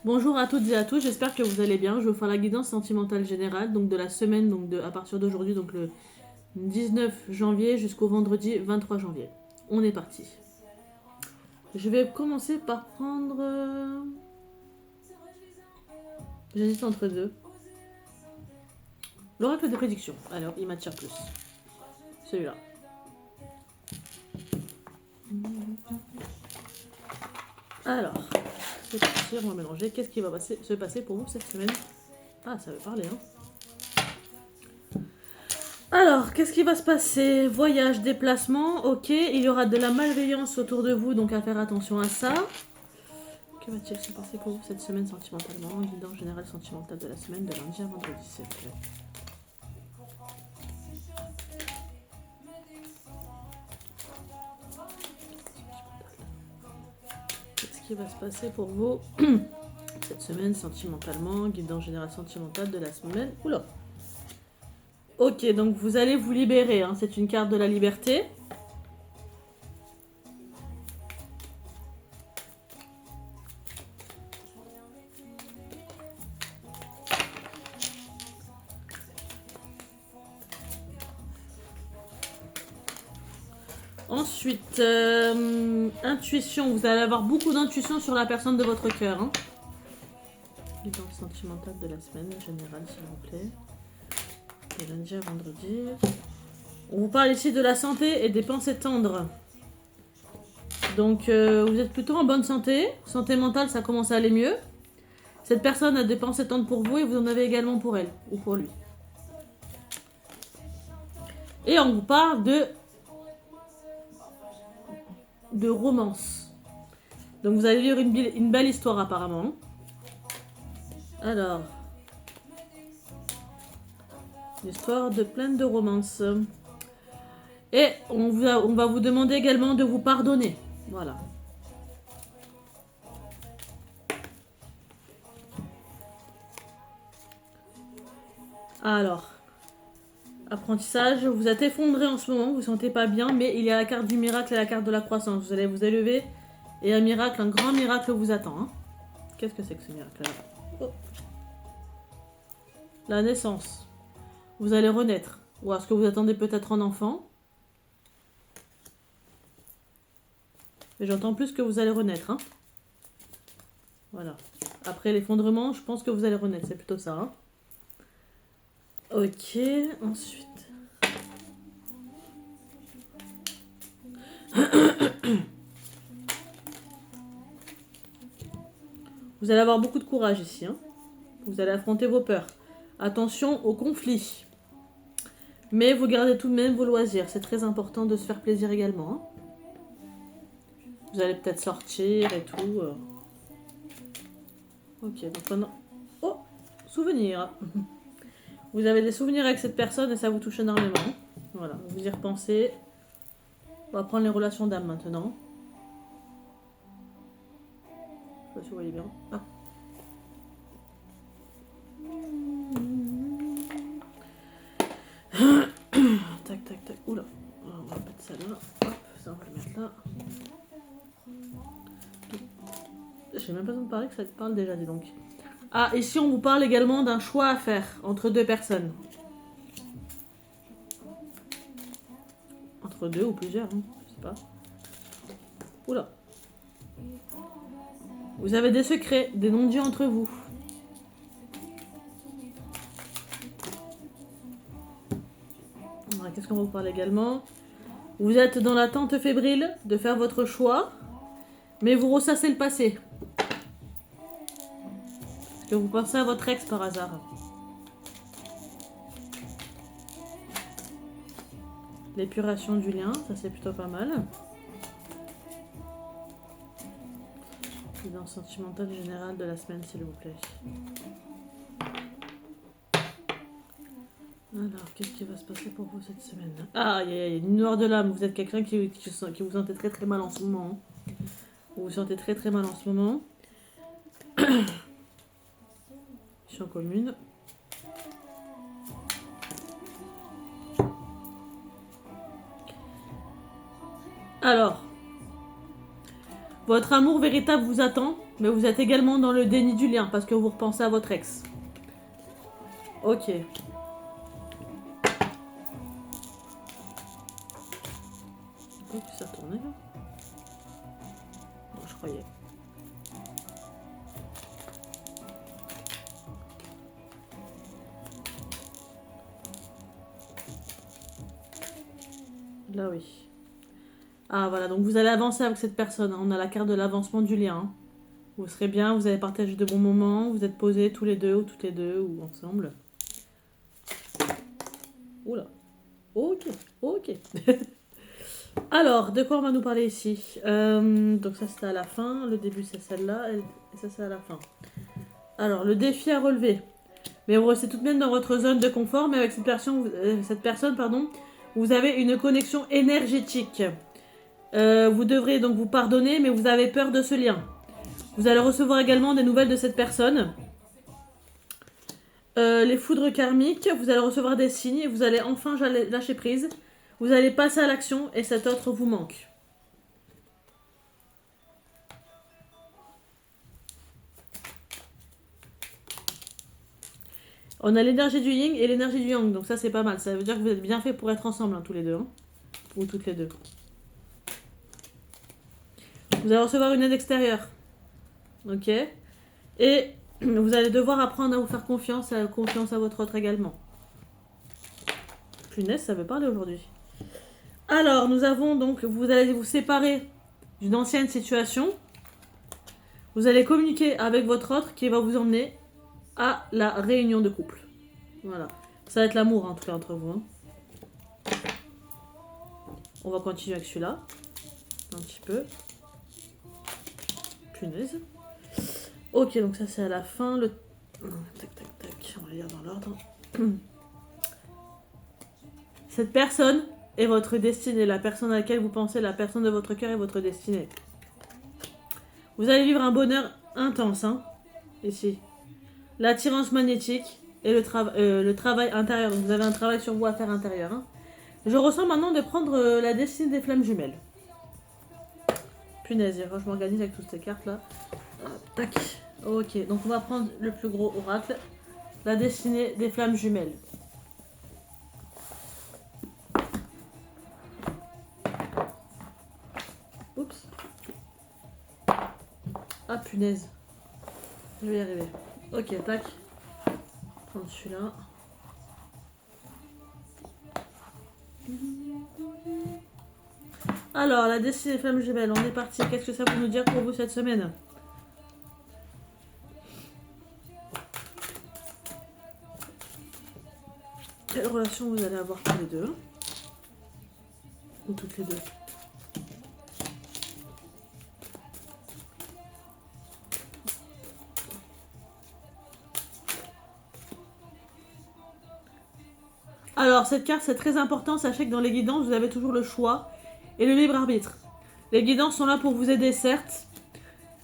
Bonjour à toutes et à tous, j'espère que vous allez bien. Je vais vous faire la guidance sentimentale générale donc de la semaine, à partir d'aujourd'hui, donc le 19 janvier jusqu'au vendredi 23 janvier. On est parti. Je vais commencer par prendre... J'hésite entre deux. L'oracle de prédiction. Alors, il m'attire plus. Celui-là. Alors, c'est parti, on va mélanger. Qu'est-ce qui va se passer pour vous cette semaine? Ah, ça veut parler, hein. Alors, qu'est-ce qui va se passer? Voyage, déplacement, ok. Il y aura de la malveillance autour de vous, donc à faire attention à ça. Que va-t-il se passer pour vous cette semaine sentimentalement? Guidance générale sentimentale de la semaine, de lundi à vendredi, s'il vous plaît. Qu'est-ce qui va se passer pour vous cette semaine sentimentalement? Guidance générale sentimentale de la semaine. Oula! Ok, donc vous allez vous libérer, hein. C'est une carte de la liberté. Ensuite, intuition. Vous allez avoir beaucoup d'intuition sur la personne de votre cœur, hein. Guidance sentimentale de la semaine générale, s'il vous plaît. De lundi à vendredi. On vous parle ici de la santé et des pensées tendres. Donc, vous êtes plutôt en bonne santé. Santé mentale, ça commence à aller mieux. Cette personne a des pensées tendres pour vous et vous en avez également pour elle ou pour lui. Et on vous parle de romance. Donc, vous allez vivre une belle histoire apparemment. Alors, une histoire pleine de romance. Et on va vous demander également de vous pardonner. Voilà. Alors, apprentissage, vous êtes effondré en ce moment, vous ne vous sentez pas bien, mais il y a la carte du miracle et la carte de la croissance. Vous allez vous élever et un miracle, un grand miracle vous attend, hein. Qu'est-ce que c'est que ce miracle-là? Oh. La naissance. Vous allez renaître. Ou est-ce que vous attendez peut-être un enfant? Mais j'entends plus que vous allez renaître, hein. Voilà. Après l'effondrement, je pense que vous allez renaître. C'est plutôt ça, hein. Ok, ensuite. Vous allez avoir beaucoup de courage ici, hein. Vous allez affronter vos peurs. Attention au conflit. Mais vous gardez tout de même vos loisirs. C'est très important de se faire plaisir également, hein. Vous allez peut-être sortir et tout. Ok, donc maintenant... Oh, souvenir. Vous avez des souvenirs avec cette personne et ça vous touche énormément. Voilà, vous y repensez. On va prendre les relations d'âme maintenant. Je sais pas si vous voyez bien. Ah. Tac, tac, tac. Oula. On va mettre ça là. Hop, ça on va le mettre là. J'ai même pas besoin de parler que ça te parle déjà, dis donc. Ah, ici on vous parle également d'un choix à faire entre deux personnes. Entre deux ou plusieurs, hein, je sais pas. Oula. Vous avez des secrets, des non-dits entre vous. Qu'est-ce qu'on va vous parler également? Vous êtes dans l'attente fébrile de faire votre choix, mais vous ressassez le passé. Est-ce que vous pensez à votre ex par hasard? L'épuration du lien, ça c'est plutôt pas mal. Guidance sentimentale générale de la semaine, s'il vous plaît. Alors, qu'est-ce qui va se passer pour vous cette semaine? Ah, il y a une noire de l'âme. Vous êtes quelqu'un qui vous sentez très très mal en ce moment. Vous vous sentez très très mal en ce moment. Champ commune. Alors, votre amour véritable vous attend. Mais vous êtes également dans le déni du lien parce que vous repensez à votre ex. Ok. Oh, ça tournait là. Bon, je croyais. Là oui. Ah voilà, donc vous allez avancer avec cette personne. On a la carte de l'avancement du lien. Hein. Vous serez bien, vous avez partagé de bons moments, vous êtes posés tous les deux ou toutes les deux ou ensemble. Oula. Ok, ok. Alors, de quoi on va nous parler ici donc ça c'était à la fin, le début c'est celle-là et ça c'est à la fin. Alors, le défi à relever. Mais vous restez tout de même dans votre zone de confort, mais avec cette personne, pardon, vous avez une connexion énergétique. Vous devrez donc vous pardonner, mais vous avez peur de ce lien. Vous allez recevoir également des nouvelles de cette personne. Les foudres karmiques, vous allez recevoir des signes, vous allez enfin lâcher prise. Vous allez passer à l'action et cet autre vous manque. On a l'énergie du yin et l'énergie du yang, donc ça c'est pas mal. Ça veut dire que vous êtes bien fait pour être ensemble, hein, tous les deux. Hein. Ou toutes les deux. Vous allez recevoir une aide extérieure. Ok. Et vous allez devoir apprendre à vous faire confiance à votre autre également. Punaise, ça veut parler aujourd'hui. Alors, nous avons donc, vous allez vous séparer d'une ancienne situation. Vous allez communiquer avec votre autre qui va vous emmener à la réunion de couple. Voilà. Ça va être l'amour, en tout cas, entre vous. Hein. On va continuer avec celui-là. Un petit peu. Punaise. Ok, donc ça, c'est à la fin. Le... Tac, tac, tac. On va lire dans l'ordre. Cette personne est votre destinée. La personne à laquelle vous pensez, la personne de votre cœur est votre destinée. Vous allez vivre un bonheur intense, hein, ici. L'attirance magnétique et le travail intérieur. Donc vous avez un travail sur vous à faire intérieur. Hein. Je ressens maintenant de prendre la destinée des flammes jumelles. Punaise, je m'organise avec toutes ces cartes là. Tac. Ok, donc on va prendre le plus gros oracle. La destinée des flammes jumelles. Oups. Ah punaise. Je vais y arriver. Ok, tac. Prendre celui-là. Alors, la destinée des flammes jumelles, on est parti. Qu'est-ce que ça peut nous dire pour vous cette semaine? Quelle relation vous allez avoir tous les deux? Ou toutes les deux? Alors, cette carte, c'est très important. Sachez que dans les guidances, vous avez toujours le choix et le libre arbitre. Les guidances sont là pour vous aider, certes.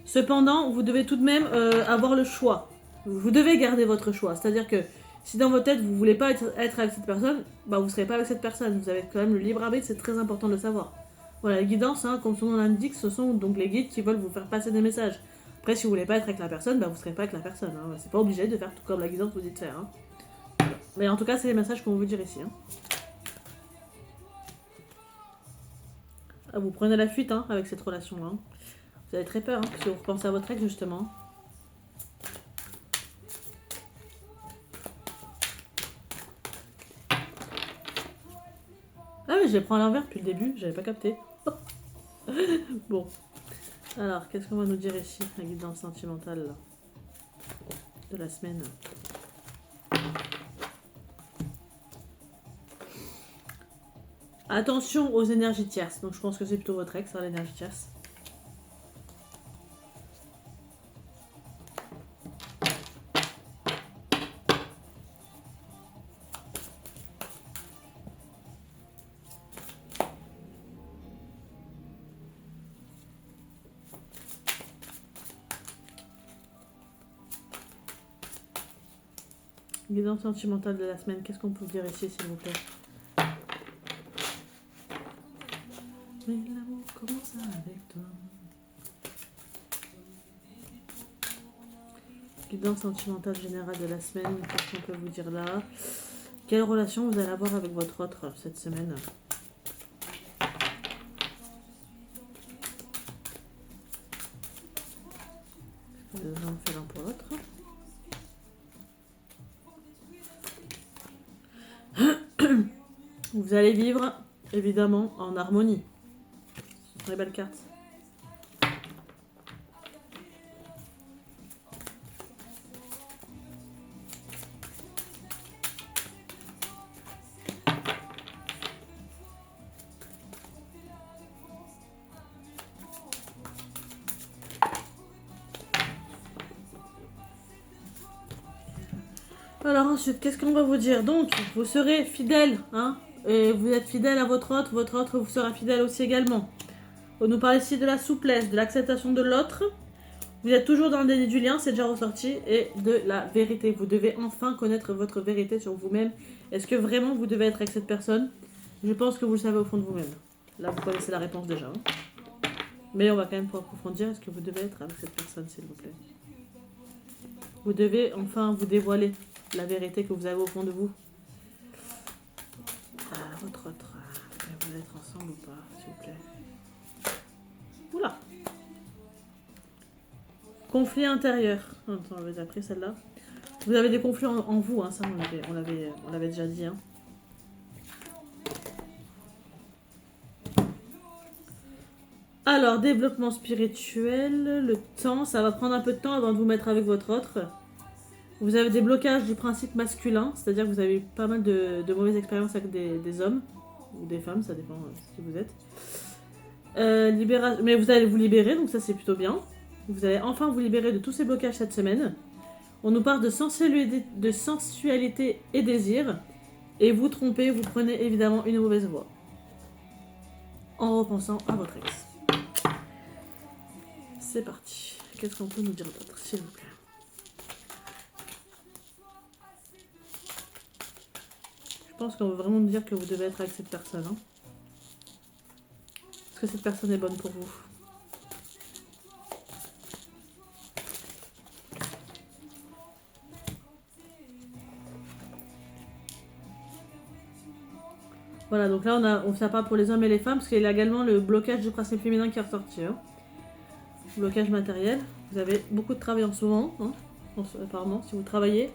Cependant, vous devez tout de même avoir le choix. Vous devez garder votre choix. C'est-à-dire que si dans votre tête, vous ne voulez pas être avec cette personne, bah, vous ne serez pas avec cette personne. Vous avez quand même le libre arbitre, c'est très important de le savoir. Voilà, les guidances, hein, comme son nom l'indique, ce sont donc les guides qui veulent vous faire passer des messages. Après, si vous ne voulez pas être avec la personne, bah, vous ne serez pas avec la personne. Hein. C'est pas obligé de faire tout comme la guidance vous dit de faire. Hein. Mais en tout cas, c'est les messages qu'on veut vous dire ici. Hein. Ah, vous prenez la fuite hein, avec cette relation-là. Hein. Vous avez très peur, hein, parce que vous repensez à votre ex, justement. Ah mais je les prends à l'envers depuis le début, j'avais pas capté. Bon. Alors, qu'est-ce qu'on va nous dire ici, la guidance sentimentale là, de la semaine? Attention aux énergies tierces. Donc je pense que c'est plutôt votre ex, hein, l'énergie tierce. Guidance sentimentale de la semaine, qu'est-ce qu'on peut dire ici, s'il vous plaît? Mais l'amour commence avec toi. guidance sentimentale générale de la semaine, qu'est-ce qu'on peut vous dire là? Quelle relation vous allez avoir avec votre autre cette semaine? On fait l'un pour l'autre. Vous allez vivre, évidemment, en harmonie. Très belle carte. Alors ensuite, qu'est-ce qu'on va vous dire? Donc, vous serez fidèle, hein? Et vous êtes fidèle à votre autre vous sera fidèle aussi également. On nous parle ici de la souplesse, de l'acceptation de l'autre. Vous êtes toujours dans le déni du lien, c'est déjà ressorti, et de la vérité. Vous devez enfin connaître votre vérité sur vous-même. Est-ce que vraiment vous devez être avec cette personne? Je pense que vous le savez au fond de vous-même. Là, vous connaissez la réponse déjà. Hein. Mais on va quand même pouvoir approfondir. Est-ce que vous devez être avec cette personne, s'il vous plaît? Vous devez enfin vous dévoiler la vérité que vous avez au fond de vous. Votre autre. Vous allez être ensemble ou pas, s'il vous plaît? Oula! Conflit intérieur. Attends, on avait déjà pris celle-là. Vous avez des conflits en vous, hein, ça on l'avait déjà dit. Hein. Alors, développement spirituel, le temps, ça va prendre un peu de temps avant de vous mettre avec votre autre. Vous avez des blocages du principe masculin, c'est-à-dire que vous avez eu pas mal de mauvaises expériences avec des hommes, ou des femmes, ça dépend de qui vous êtes. Mais vous allez vous libérer, donc ça c'est plutôt bien. Vous allez enfin vous libérer de tous ces blocages cette semaine. On nous parle de sensualité et désir. Et vous trompez, vous prenez évidemment une mauvaise voie. En repensant à votre ex. C'est parti. Qu'est-ce qu'on peut nous dire d'autre, s'il vous plaît? Je pense qu'on veut vraiment nous dire que vous devez être avec cette personne. Hein. Est-ce que cette personne est bonne pour vous? Voilà, donc là on ça part pour les hommes et les femmes parce qu'il y a également le blocage du principe féminin qui est ressorti. Hein. Blocage matériel. Vous avez beaucoup de travail en ce moment, hein, apparemment, si vous travaillez.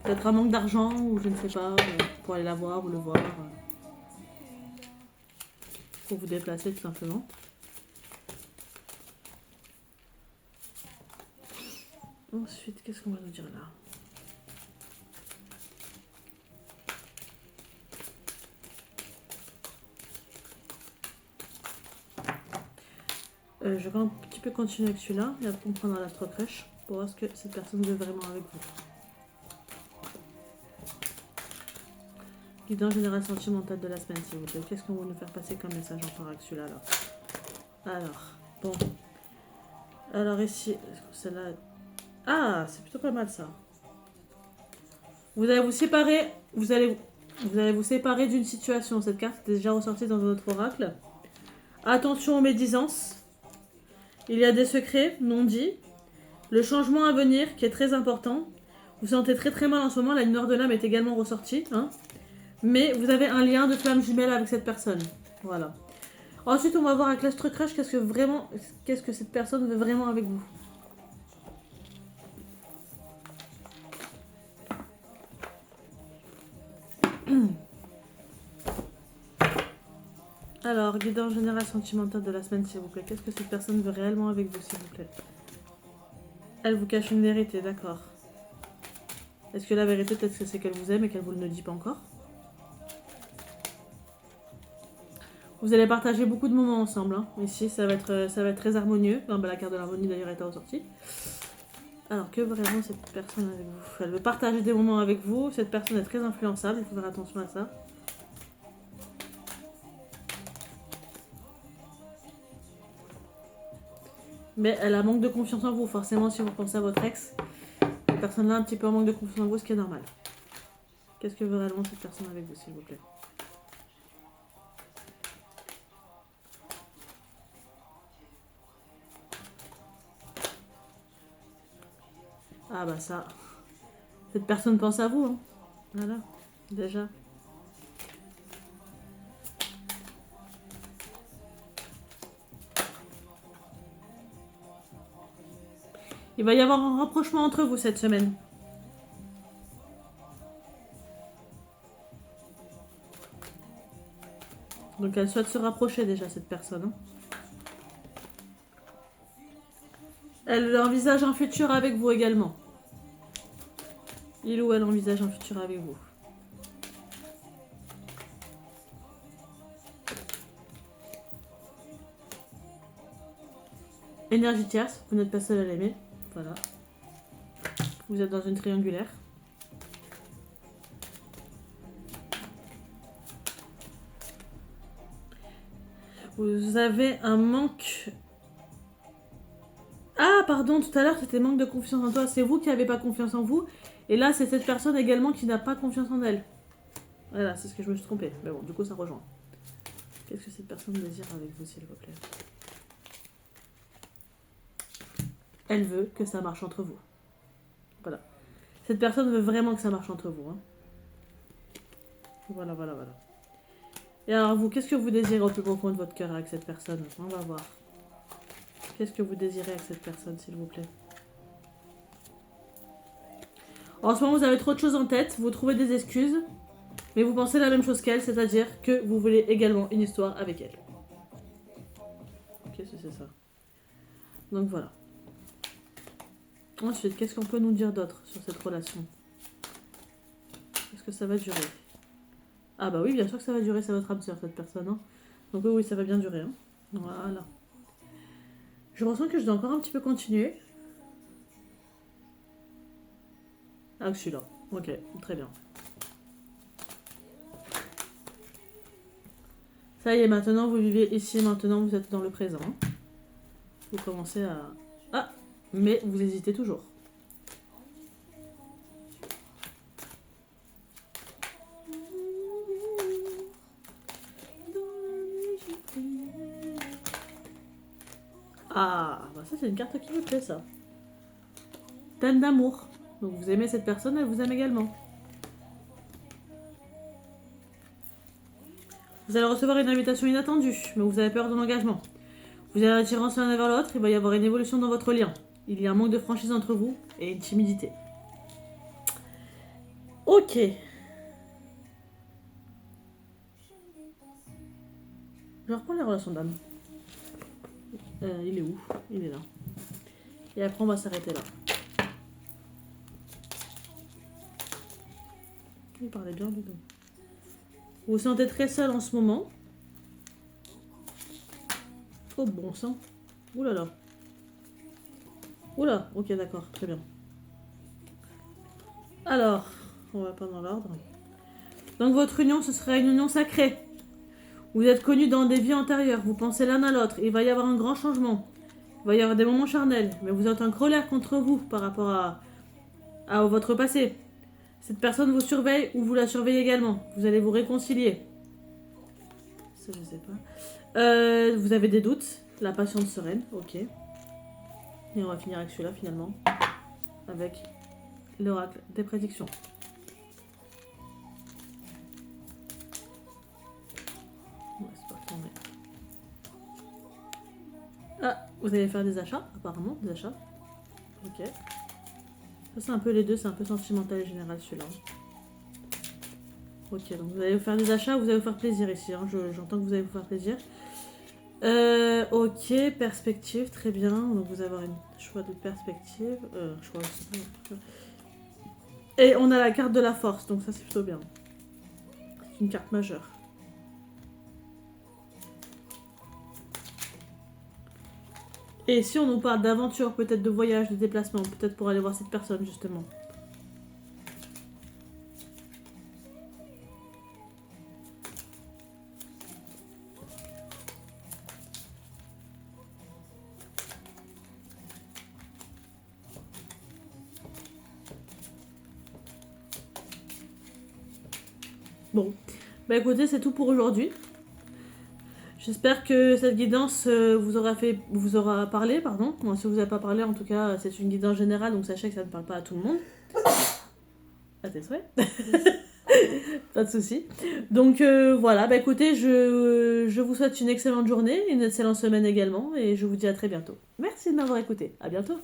Peut-être un manque d'argent ou je ne sais pas, pour aller la voir ou le voir. Pour vous déplacer tout simplement. Ensuite, qu'est-ce qu'on va nous dire là? Je vais un petit peu continuer avec celui-là et après on prendra l'astro crush pour voir ce que cette personne veut vraiment avec vous. Guidance générale sentimentale de la semaine, s'il vous plaît. Qu'est-ce qu'on va nous faire passer comme message encore avec celui-là là? Alors, bon. Alors ici, celle-là. Ah, c'est plutôt pas mal ça. Vous allez vous séparer. Vous allez vous séparer d'une situation. Cette carte est déjà ressortie dans notre oracle. Attention aux médisances. Il y a des secrets non dits. Le changement à venir qui est très important. Vous sentez très très mal en ce moment. La lumière de l'âme est également ressortie. Hein. Mais vous avez un lien de flamme jumelle avec cette personne. Voilà. Ensuite, on va voir avec l'Astre Crush qu'est-ce que cette personne veut vraiment avec vous. Alors, guidance générale sentimentale de la semaine, s'il vous plaît. Qu'est-ce que cette personne veut réellement avec vous, s'il vous plaît? Elle vous cache une vérité, d'accord. Est-ce que la vérité, peut-être que c'est qu'elle vous aime et qu'elle vous le dit pas encore? Vous allez partager beaucoup de moments ensemble. Hein. Ici, ça va être très harmonieux. Enfin, la carte de l'harmonie, d'ailleurs, est ressortie. Alors, que vraiment cette personne avec vous? Elle veut partager des moments avec vous. Cette personne est très influençable. Il faut faire attention à ça. Mais elle a manque de confiance en vous. Forcément, si vous pensez à votre ex, cette personne-là a un petit peu en manque de confiance en vous, ce qui est normal. Qu'est-ce que veut réellement cette personne avec vous, s'il vous plaît? Ah bah ça. Cette personne pense à vous, hein. Voilà, déjà. Il va y avoir un rapprochement entre vous cette semaine. Donc elle souhaite se rapprocher déjà, cette personne. Hein. Elle envisage un futur avec vous également. Il ou elle envisage un futur avec vous. Énergie tierce, vous n'êtes pas seul à l'aimer. Voilà. Vous êtes dans une triangulaire. Vous avez un manque... Ah, pardon, tout à l'heure, c'était manque de confiance en toi. C'est vous qui n'avez pas confiance en vous. Et là, c'est cette personne également qui n'a pas confiance en elle. Voilà, c'est ce que je me suis trompée. Mais bon, du coup, ça rejoint. Qu'est-ce que cette personne désire avec vous, s'il vous plaît? Elle veut que ça marche entre vous. Voilà. Cette personne veut vraiment que ça marche entre vous. Hein. Voilà, voilà, voilà. Et alors, vous, qu'est-ce que vous désirez au plus profond de votre cœur avec cette personne? On va voir. Qu'est-ce que vous désirez avec cette personne, s'il vous plaît? En ce moment, vous avez trop de choses en tête, vous trouvez des excuses, mais vous pensez la même chose qu'elle, c'est-à-dire que vous voulez également une histoire avec elle. Qu'est-ce que c'est ça? Donc voilà. Ensuite, qu'est-ce qu'on peut nous dire d'autre sur cette relation? Est-ce que ça va durer? Ah bah oui, bien sûr que ça va durer, c'est votre âme sœur, cette personne. Hein. Donc oui, ça va bien durer. Hein. Voilà. Je ressens que je dois encore un petit peu continuer. Ah, je suis là. Ok, très bien. Ça y est, maintenant vous vivez ici, maintenant vous êtes dans le présent. Vous commencez à... Ah, mais vous hésitez toujours. Ah, bah ça c'est une carte qui me plaît ça. Thème d'amour. Donc vous aimez cette personne, elle vous aime également. Vous allez recevoir une invitation inattendue, mais vous avez peur de l'engagement. Vous allez attirance l'un vers l'autre, il va y avoir une évolution dans votre lien. Il y a un manque de franchise entre vous et une timidité. Ok. Je reprends les relations d'âme. Il est où? Il est là. Et après on va s'arrêter là. Il parlait bien du tout. Vous vous sentez très seul en ce moment. Oh bon sang. Ouh là là. Oula, ok d'accord, très bien. Alors, on va pas dans l'ordre. Donc votre union, ce sera une union sacrée. Vous êtes connus dans des vies antérieures, vous pensez l'un à l'autre, il va y avoir un grand changement. Il va y avoir des moments charnels, mais vous êtes en colère contre vous par rapport à votre passé. Cette personne vous surveille ou vous la surveillez également. Vous allez vous réconcilier. Ça, je sais pas. Vous avez des doutes, la patience sereine, ok. Et on va finir avec celui-là finalement. Avec l'oracle des prédictions. Ouais, c'est parti, on met. Ah, vous allez faire des achats, apparemment, des achats. Ok. Ça, c'est un peu les deux, c'est un peu sentimental et général celui-là. Ok, donc vous allez vous faire des achats, vous allez vous faire plaisir ici. Hein. J'entends que vous allez vous faire plaisir. Ok, perspective, très bien. Donc vous avez un choix de perspective. Choix aussi. Et on a la carte de la force, donc ça c'est plutôt bien. C'est une carte majeure. Et si on nous parle d'aventure, peut-être de voyage, de déplacement, peut-être pour aller voir cette personne justement. Bon, bah écoutez, c'est tout pour aujourd'hui. Je J'espère que cette guidance vous aura parlé, pardon. Moi, si vous n'avez pas parlé, en tout cas, c'est une guidance générale, donc sachez que ça ne parle pas à tout le monde. À tes souhaits. Pas de souci. Donc voilà, bah écoutez, je vous souhaite une excellente journée, une excellente semaine également, et je vous dis à très bientôt. Merci de m'avoir écouté. À bientôt.